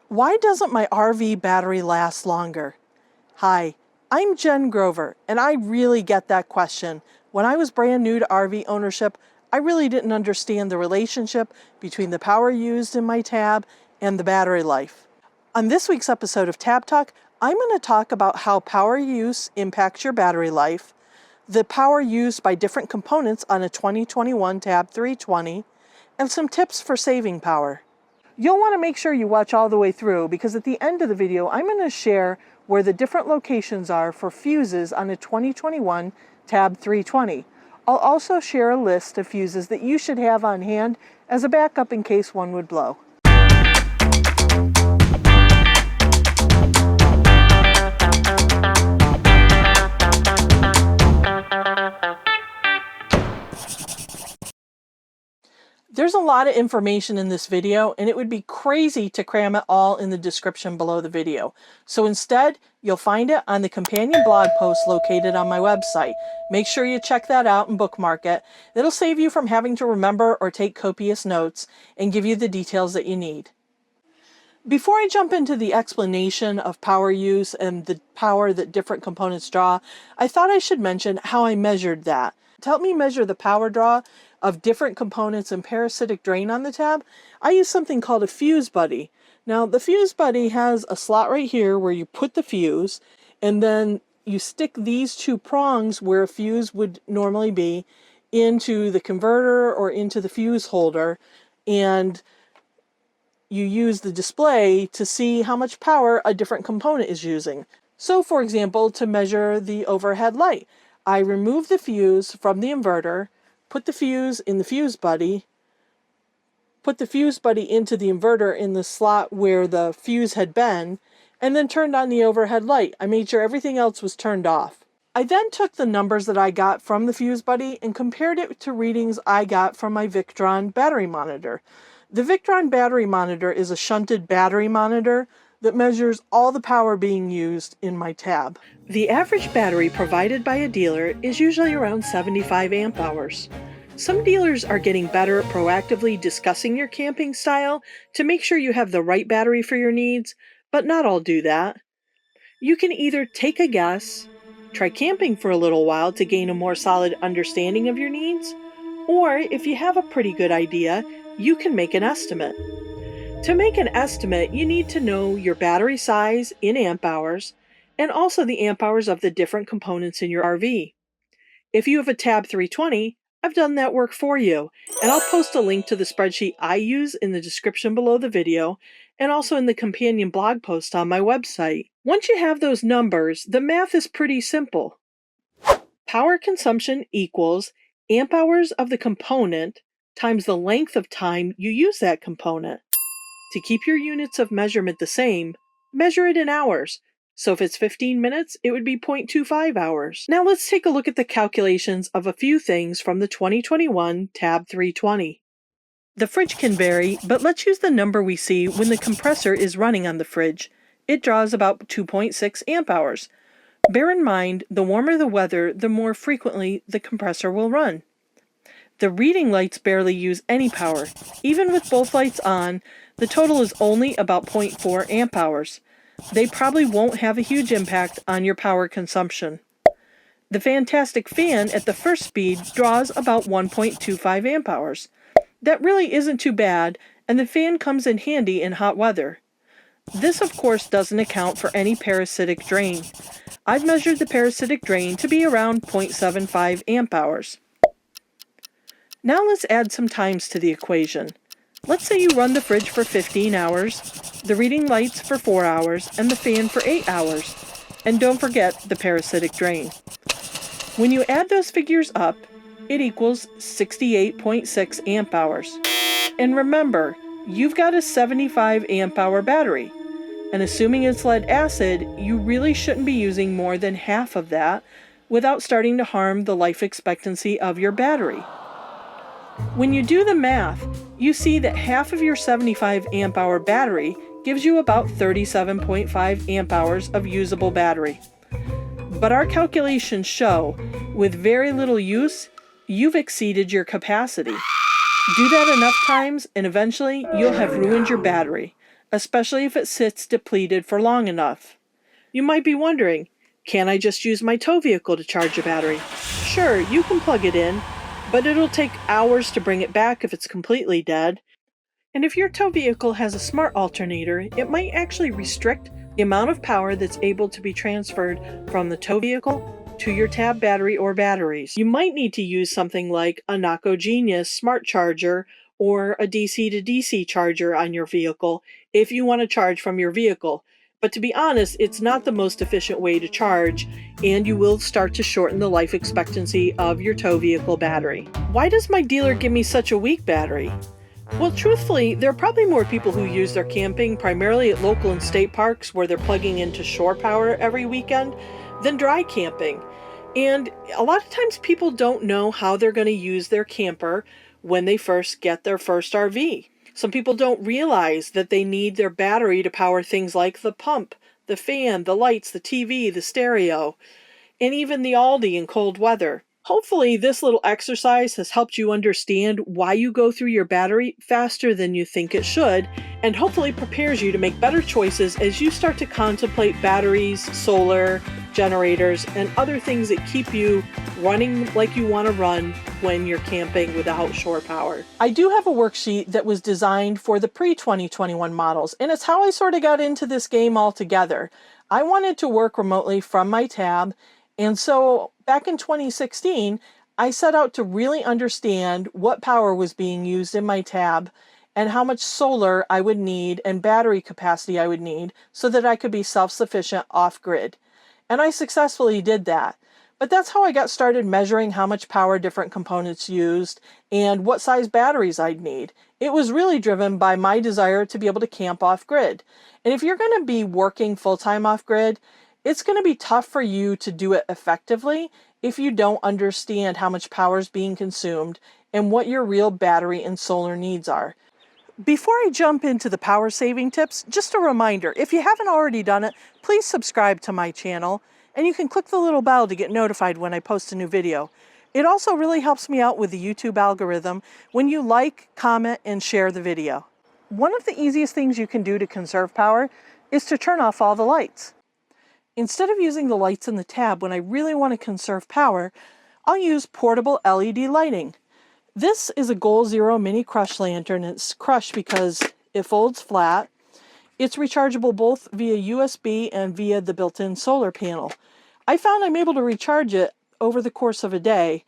Why doesn't my RV battery last longer? Hi, I'm Jen Grover, and I really get that question. When I was brand new to RV ownership, I really didn't understand the relationship between the power used in my tab and the battery life. On this week's episode of Tab Talk, I'm going to talk about how power use impacts your battery life, the power used by different components on a 2021 Tab 320, and some tips for saving power. You'll want to make sure you watch all the way through because at the end of the video, I'm going to share where the different locations are for fuses on a 2021 Tab 320. I'll also share a list of fuses that you should have on hand as a backup in case one would blow. There's a lot of information in this video, and it would be crazy to cram it all in the description below the video. So instead, you'll find it on the companion blog post located on my website. Make sure you check that out and bookmark it. It'll save you from having to remember or take copious notes and give you the details that you need. Before I jump into the explanation of power use and the power that different components draw, I thought I should mention how I measured that. To help me measure the power draw of different components and parasitic drain on the tab, I use something called a fuse buddy. Now, the fuse buddy has a slot right here where you put the fuse, and then you stick these two prongs where a fuse would normally be into the converter or into the fuse holder, and you use the display to see how much power a different component is using. So, for example, to measure the overhead light, I remove the fuse from the inverter, put the fuse in the fuse buddy, put the fuse buddy into the inverter in the slot where the fuse had been, and then turned on the overhead light. I made sure everything else was turned off. I then took the numbers that I got from the fuse buddy and compared it to readings I got from my Victron battery monitor. The Victron battery monitor is a shunted battery monitor that measures all the power being used in my tab. The average battery provided by a dealer is usually around 75 amp hours. Some dealers are getting better at proactively discussing your camping style to make sure you have the right battery for your needs, but not all do that. You can either take a guess, try camping for a little while to gain a more solid understanding of your needs, or if you have a pretty good idea, you can make an estimate. To make an estimate, you need to know your battery size in amp hours and also the amp hours of the different components in your RV. If you have a Tab 320, I've done that work for you, and I'll post a link to the spreadsheet I use in the description below the video and also in the companion blog post on my website. Once you have those numbers, the math is pretty simple. Power consumption equals amp hours of the component times the length of time you use that component. To keep your units of measurement the same, measure it in hours. So if it's 15 minutes, it would be 0.25 hours. Now let's take a look at the calculations of a few things from the 2021 Tab 320. The fridge can vary, but let's use the number we see when the compressor is running on the fridge. It draws about 2.6 amp hours. Bear in mind, the warmer the weather, the more frequently the compressor will run. The reading lights barely use any power. Even with both lights on, the total is only about 0.4 amp hours. They probably won't have a huge impact on your power consumption. The fantastic fan at the first speed draws about 1.25 amp hours. That really isn't too bad, and the fan comes in handy in hot weather. This, of course, doesn't account for any parasitic drain. I've measured the parasitic drain to be around 0.75 amp hours. Now let's add some times to the equation. Let's say you run the fridge for 15 hours, the reading lights for 4 hours, and the fan for 8 hours. And don't forget the parasitic drain. When you add those figures up, it equals 68.6 amp hours. And remember, you've got a 75 amp hour battery. And assuming it's lead acid, you really shouldn't be using more than half of that without starting to harm the life expectancy of your battery. When you do the math, you see that half of your 75 amp hour battery gives you about 37.5 amp hours of usable battery. But our calculations show, with very little use, you've exceeded your capacity. Do that enough times and eventually you'll have ruined your battery, especially if it sits depleted for long enough. You might be wondering, can I just use my tow vehicle to charge a battery? Sure, you can plug it in, but it'll take hours to bring it back if it's completely dead. And if your tow vehicle has a smart alternator, it might actually restrict the amount of power that's able to be transferred from the tow vehicle to your tab battery or batteries. You might need to use something like a Naco Genius smart charger or a DC to DC charger on your vehicle if you want to charge from your vehicle. But to be honest, it's not the most efficient way to charge, and you will start to shorten the life expectancy of your tow vehicle battery. Why does my dealer give me such a weak battery? Well, truthfully, there are probably more people who use their camping primarily at local and state parks where they're plugging into shore power every weekend than dry camping. And a lot of times people don't know how they're going to use their camper when they first get their first RV. Some people don't realize that they need their battery to power things like the pump, the fan, the lights, the TV, the stereo, and even the Aldi in cold weather. Hopefully, this little exercise has helped you understand why you go through your battery faster than you think it should, and hopefully prepares you to make better choices as you start to contemplate batteries, solar, generators, and other things that keep you running like you want to run when you're camping without shore power. I do have a worksheet that was designed for the pre-2021 models, and it's how I sort of got into this game altogether. I wanted to work remotely from my tab, and so back in 2016, I set out to really understand what power was being used in my tab and how much solar I would need and battery capacity I would need so that I could be self-sufficient off-grid. And I successfully did that. But that's how I got started measuring how much power different components used and what size batteries I'd need. It was really driven by my desire to be able to camp off-grid. And if you're going to be working full-time off-grid, it's going to be tough for you to do it effectively if you don't understand how much power is being consumed and what your real battery and solar needs are. Before I jump into the power saving tips, just a reminder, if you haven't already done it, please subscribe to my channel, and you can click the little bell to get notified when I post a new video. It also really helps me out with the YouTube algorithm when you like, comment, and share the video. One of the easiest things you can do to conserve power is to turn off all the lights. Instead of using the lights in the tab when I really want to conserve power, I'll use portable LED lighting. This is a Goal Zero mini crush lantern. It's crushed because it folds flat. It's rechargeable both via USB and via the built-in solar panel. I found I'm able to recharge it over the course of a day.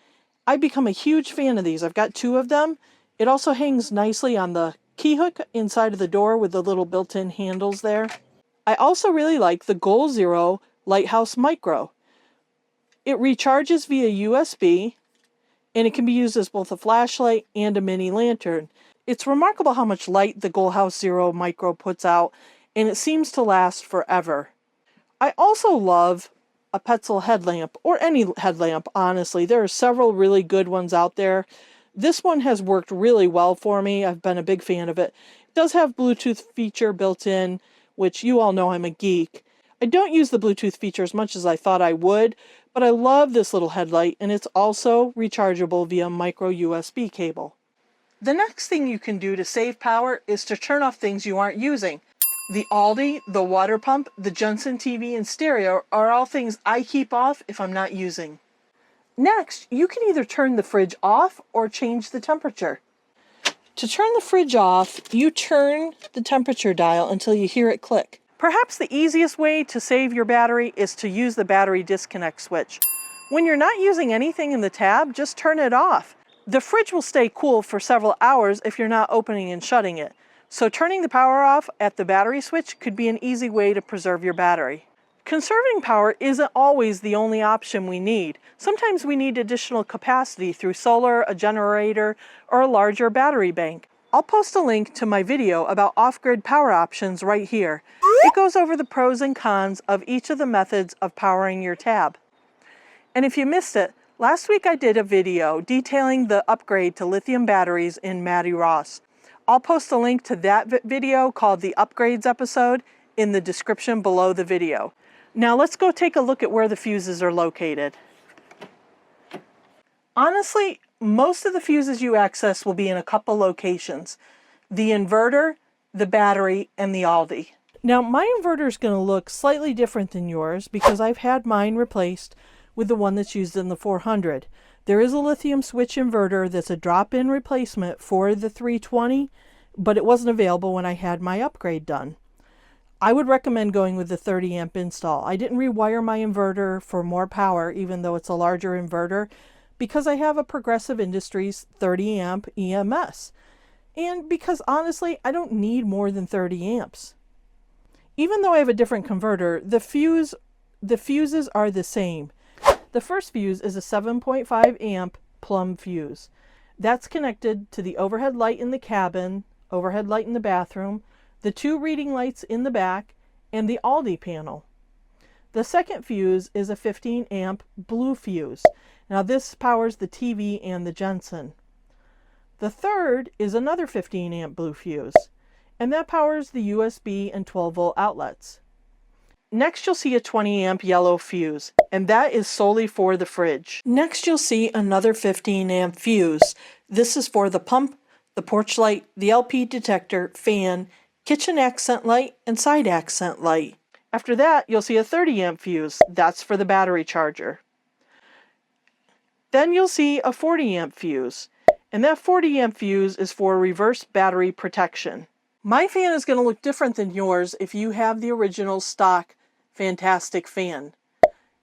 I've become a huge fan of these. I've got 2 of them. It also hangs nicely on the key hook inside of the door with the little built-in handles there. I also really like the Goal Zero Lighthouse Micro. It recharges via USB, and it can be used as both a flashlight and a mini lantern. It's remarkable how much light the Goal Zero Micro puts out, and it seems to last forever. I also love a Petzl headlamp, or any headlamp, honestly. There are several really good ones out there. This one has worked really well for me. I've been a big fan of it. It does have Bluetooth feature built in, which you all know I'm a geek. I don't use the Bluetooth feature as much as I thought I would, but I love this little headlight, and it's also rechargeable via micro USB cable. The next thing you can do to save power is to turn off things you aren't using. The Aldi, the water pump, the Johnson TV, and stereo are all things I keep off if I'm not using. Next, you can either turn the fridge off or change the temperature. To turn the fridge off, you turn the temperature dial until you hear it click. Perhaps the easiest way to save your battery is to use the battery disconnect switch. When you're not using anything in the tab, just turn it off. The fridge will stay cool for several hours if you're not opening and shutting it. So turning the power off at the battery switch could be an easy way to preserve your battery. Conserving power isn't always the only option we need. Sometimes we need additional capacity through solar, a generator, or a larger battery bank. I'll post a link to my video about off-grid power options right here. It goes over the pros and cons of each of the methods of powering your tab. And if you missed it, last week I did a video detailing the upgrade to lithium batteries in Matty Ross. I'll post a link to that video called the Upgrades episode in the description below the video. Now let's go take a look at where the fuses are located. Honestly, most of the fuses you access will be in a couple locations. The inverter, the battery, and the Aldi. Now my inverter is going to look slightly different than yours because I've had mine replaced with the one that's used in the 400. There is a lithium switch inverter that's a drop-in replacement for the 320, but it wasn't available when I had my upgrade done. I would recommend going with the 30 amp install. I didn't rewire my inverter for more power, even though it's a larger inverter, because I have a Progressive Industries 30 amp EMS. And because honestly, I don't need more than 30 amps. Even though I have a different converter, the fuses are the same. The first fuse is a 7.5 amp plumb fuse. That's connected to the overhead light in the cabin, overhead light in the bathroom, the 2 reading lights in the back, and the Aldi panel. The second fuse is a 15 amp blue fuse. Now this powers the TV and the Jensen. The third is another 15 amp blue fuse, and that powers the USB and 12 volt outlets. Next you'll see a 20 amp yellow fuse, and that is solely for the fridge. Next you'll see another 15 amp fuse. This is for the pump, the porch light, the LP detector, fan, kitchen accent light, and side accent light. After that you'll see a 30 amp fuse. That's for the battery charger. Then you'll see a 40 amp fuse, and that 40 amp fuse is for reverse battery protection. My fan is going to look different than yours if you have the original stock Fantastic fan.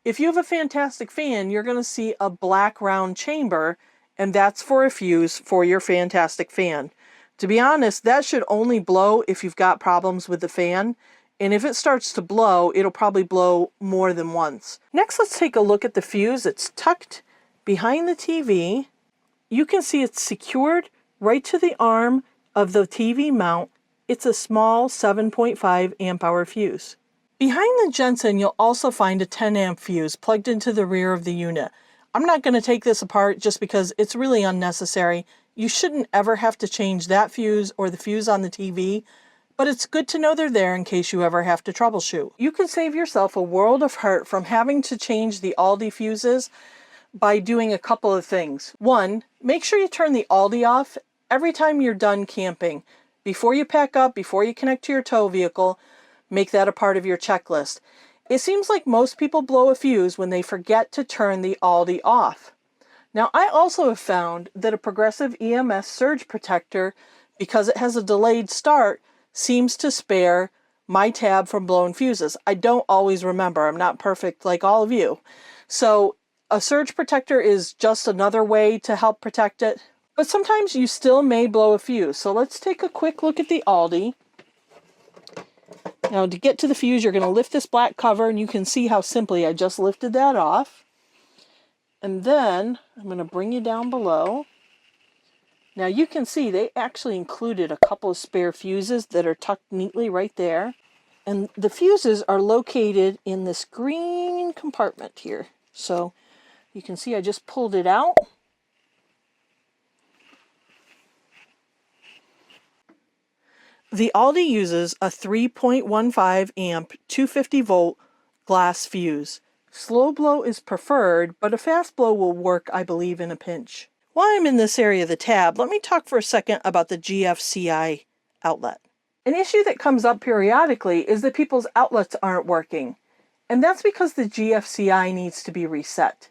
If you have a Fantastic fan, you're going to see a black round chamber, and that's for a fuse for your Fantastic fan. To be honest, that should only blow if you've got problems with the fan, and if it starts to blow, it'll probably blow more than once. Next, let's take a look at the fuse. It's tucked behind the TV. You can see it's secured right to the arm of the TV mount. It's a small 7.5 amp hour fuse. Behind the Jensen, you'll also find a 10 amp fuse plugged into the rear of the unit. I'm not going to take this apart just because it's really unnecessary. You shouldn't ever have to change that fuse or the fuse on the TV, but it's good to know they're there in case you ever have to troubleshoot. You can save yourself a world of hurt from having to change the Aldi fuses by doing a couple of things. One, make sure you turn the Aldi off every time you're done camping. Before you pack up, before you connect to your tow vehicle, make that a part of your checklist. It seems like most people blow a fuse when they forget to turn the Aldi off. Now, I also have found that a Progressive EMS surge protector, because it has a delayed start, seems to spare my tab from blowing fuses. I don't always remember. I'm not perfect like all of you. So a surge protector is just another way to help protect it. But sometimes you still may blow a fuse. So let's take a quick look at the Aldi. Now to get to the fuse, you're going to lift this black cover, and you can see how simply I just lifted that off. And then I'm going to bring you down below. Now you can see they actually included a couple of spare fuses that are tucked neatly right there. And the fuses are located in this green compartment here. So you can see I just pulled it out. The Aldi uses a 3.15 amp 250 volt glass fuse. Slow blow is preferred, but a fast blow will work, I believe, in a pinch. While I'm in this area of the tab, let me talk for a second about the Gfci Outlet. An issue that comes up periodically is that people's outlets aren't working, and that's because the Gfci needs to be reset.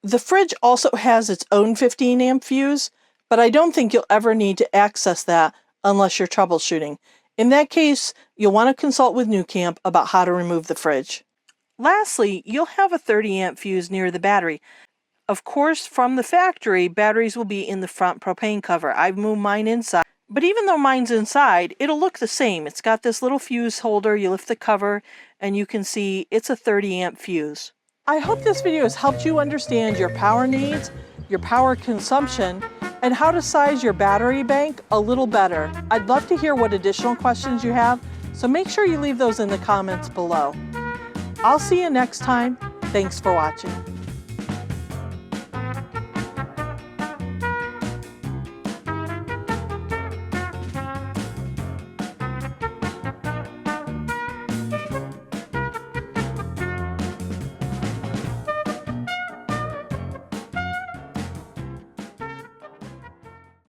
The fridge also has its own 15 amp fuse, but I don't think you'll ever need to access that unless you're troubleshooting. In that case, you'll want to consult with nuCamp about how to remove the fridge. Lastly, you'll have a 30 amp fuse near the battery. Of course, from the factory, batteries will be in the front propane cover. I've moved mine inside, but even though mine's inside, it'll look the same. It's got this little fuse holder. You lift the cover and you can see it's a 30 amp fuse. I hope this video has helped you understand your power needs, your power consumption, and how to size your battery bank a little better. I'd love to hear what additional questions you have, so make sure you leave those in the comments below. I'll see you next time. Thanks for watching.